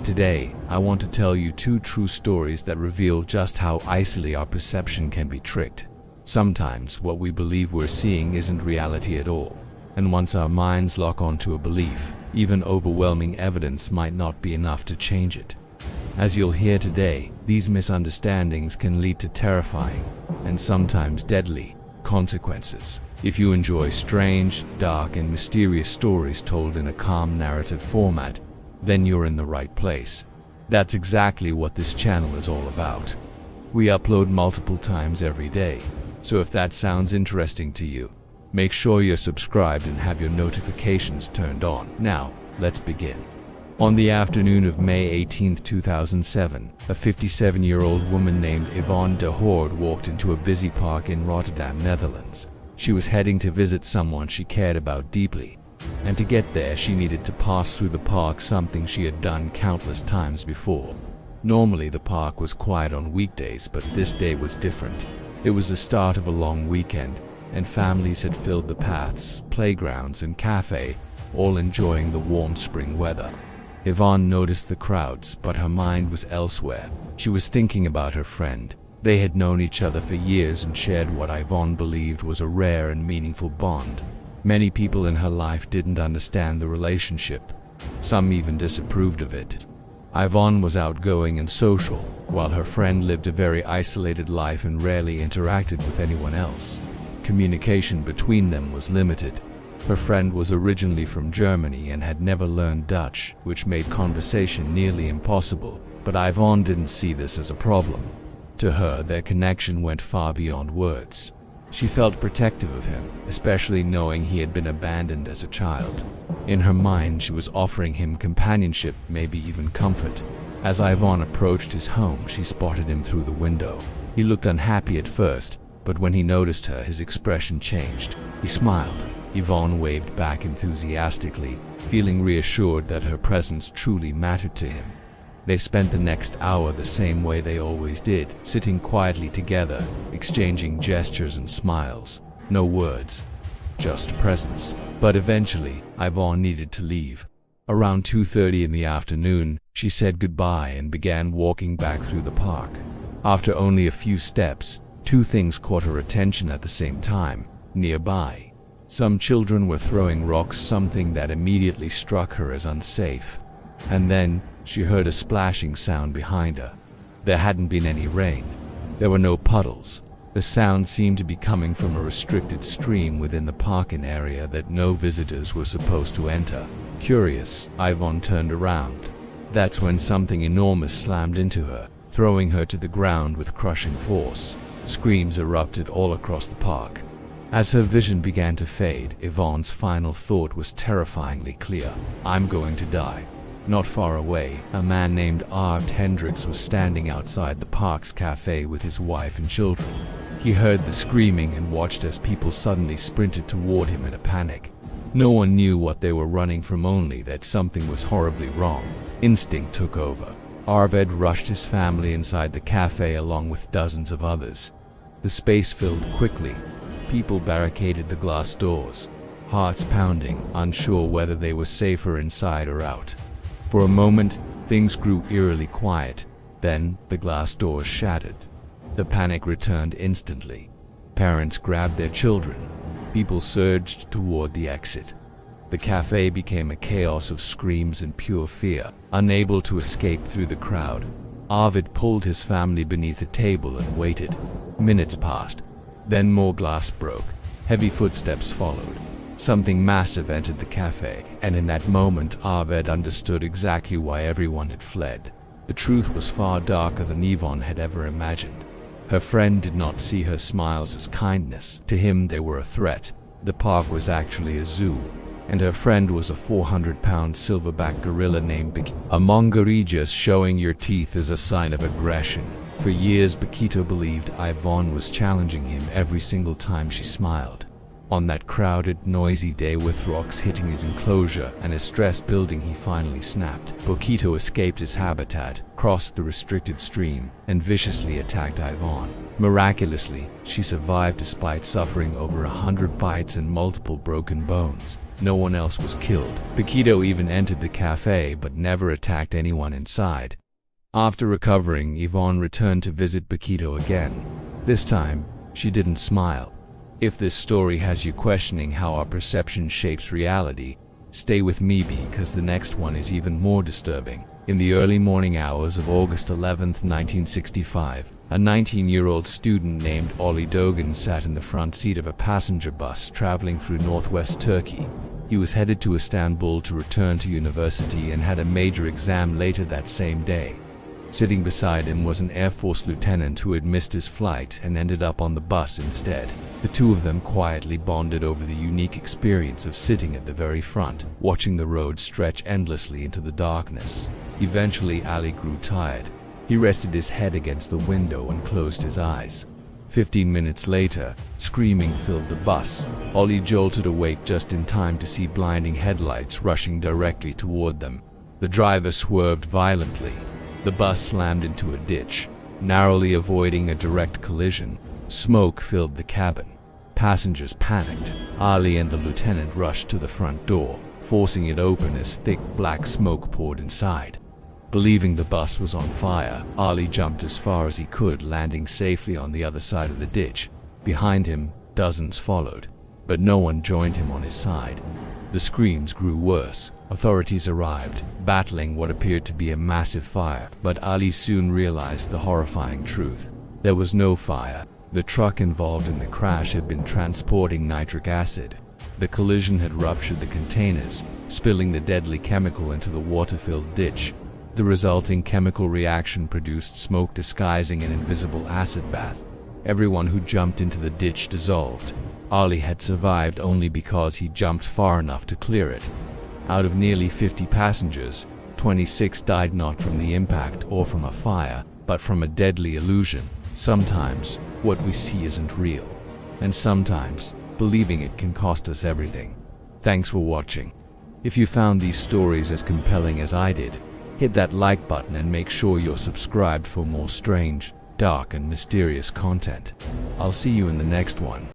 Today, I want to tell you two true stories that reveal just how easily our perception can be tricked. Sometimes what we believe we're seeing isn't reality at all, and once our minds lock onto a belief, even overwhelming evidence might not be enough to change it. As you'll hear today, these misunderstandings can lead to terrifying, and sometimes deadly, consequences. If you enjoy strange, dark, and mysterious stories told in a calm narrative format, then you're in the right place. That's exactly what this channel is all about. We upload multiple times every day, so if that sounds interesting to you, make sure you're subscribed and have your notifications turned on. Now, let's begin. On the afternoon of May 18, 2007, a 57-year-old woman named Yvonne de Hoorde walked into a busy park in Rotterdam, Netherlands. She was heading to visit someone she cared about deeply, and to get there she needed to pass through the park, something she had done countless times before. Normally the park was quiet on weekdays, but this day was different. It was the start of a long weekend, and families had filled the paths, playgrounds, and cafe, all enjoying the warm spring weather. Yvonne noticed the crowds, but her mind was elsewhere. She was thinking about her friend. They had known each other for years and shared what Yvonne believed was a rare and meaningful bond. Many people in her life didn't understand the relationship. Some even disapproved of it. Yvonne was outgoing and social, while her friend lived a very isolated life and rarely interacted with anyone else. Communication between them was limited. Her friend was originally from Germany and had never learned Dutch, which made conversation nearly impossible, but Yvonne didn't see this as a problem. To her, their connection went far beyond words. She felt protective of him, especially knowing he had been abandoned as a child. In her mind, she was offering him companionship, maybe even comfort. As Yvonne approached his home, she spotted him through the window. He looked unhappy at first, but when he noticed her, his expression changed. He smiled. Yvonne waved back enthusiastically, feeling reassured that her presence truly mattered to him. They spent the next hour the same way they always did, sitting quietly together, exchanging gestures and smiles. No words, just presence. But eventually, Yvonne needed to leave. Around 2:30 in the afternoon, she said goodbye and began walking back through the park. After only a few steps, two things caught her attention at the same time. Nearby, some children were throwing rocks, something that immediately struck her as unsafe. And then, she heard a splashing sound behind her. There hadn't been any rain. There were no puddles. The sound seemed to be coming from a restricted stream within the parking area that no visitors were supposed to enter. Curious, Yvonne turned around. That's when something enormous slammed into her, throwing her to the ground with crushing force. Screams erupted all across the park. As her vision began to fade, Yvonne's final thought was terrifyingly clear. I'm going to die. Not far away, a man named Arvid Hendricks was standing outside the park's cafe with his wife and children. He heard the screaming and watched as people suddenly sprinted toward him in a panic. No one knew what they were running from, only that something was horribly wrong. Instinct took over. Arvid rushed his family inside the cafe along with dozens of others. The space filled quickly. People barricaded the glass doors, hearts pounding, unsure whether they were safer inside or out. For a moment, things grew eerily quiet. Then, the glass doors shattered. The panic returned instantly. Parents grabbed their children. People surged toward the exit. The cafe became a chaos of screams and pure fear. Unable to escape through the crowd, Arvid pulled his family beneath a table and waited. Minutes passed. Then more glass broke. Heavy footsteps followed. Something massive entered the cafe, and in that moment Arvid understood exactly why everyone had fled. The truth was far darker than Yvonne had ever imagined. Her friend did not see her smiles as kindness. To him they were a threat. The park was actually a zoo, and her friend was a 400-pound silverback gorilla named Bakito. A Mongolian showing your teeth is a sign of aggression. For years Bakito believed Yvonne was challenging him every single time she smiled. On that crowded, noisy day, with rocks hitting his enclosure and his stress building, he finally snapped. Bakito escaped his habitat, crossed the restricted stream, and viciously attacked Yvonne. Miraculously, she survived despite suffering over 100 bites and multiple broken bones. No one else was killed. Paquito even entered the cafe but never attacked anyone inside. After recovering, Yvonne returned to visit Paquito again. This time, she didn't smile. If this story has you questioning how our perception shapes reality, stay with me because the next one is even more disturbing. In the early morning hours of August 11, 1965, a 19-year-old student named Ollie Dogan sat in the front seat of a passenger bus traveling through northwest Turkey. He was headed to Istanbul to return to university and had a major exam later that same day. Sitting beside him was an Air Force lieutenant who had missed his flight and ended up on the bus instead. The two of them quietly bonded over the unique experience of sitting at the very front, watching the road stretch endlessly into the darkness. Eventually, Ali grew tired. He rested his head against the window and closed his eyes. 15 minutes later, screaming filled the bus. Ollie jolted awake just in time to see blinding headlights rushing directly toward them. The driver swerved violently. The bus slammed into a ditch, narrowly avoiding a direct collision. Smoke filled the cabin. Passengers panicked. Ali and the lieutenant rushed to the front door, forcing it open as thick black smoke poured inside. Believing the bus was on fire, Ali jumped as far as he could, landing safely on the other side of the ditch. Behind him, dozens followed, but no one joined him on his side. The screams grew worse. Authorities arrived, battling what appeared to be a massive fire, but Ali soon realized the horrifying truth. There was no fire. The truck involved in the crash had been transporting nitric acid. The collision had ruptured the containers, spilling the deadly chemical into the water-filled ditch. The resulting chemical reaction produced smoke disguising an invisible acid bath. Everyone who jumped into the ditch dissolved. Ali had survived only because he jumped far enough to clear it. Out of nearly 50 passengers, 26 died not from the impact or from a fire, but from a deadly illusion. Sometimes, what we see isn't real. And sometimes, believing it can cost us everything. Thanks for watching. If you found these stories as compelling as I did, hit that like button and make sure you're subscribed for more strange, dark, and mysterious content. I'll see you in the next one.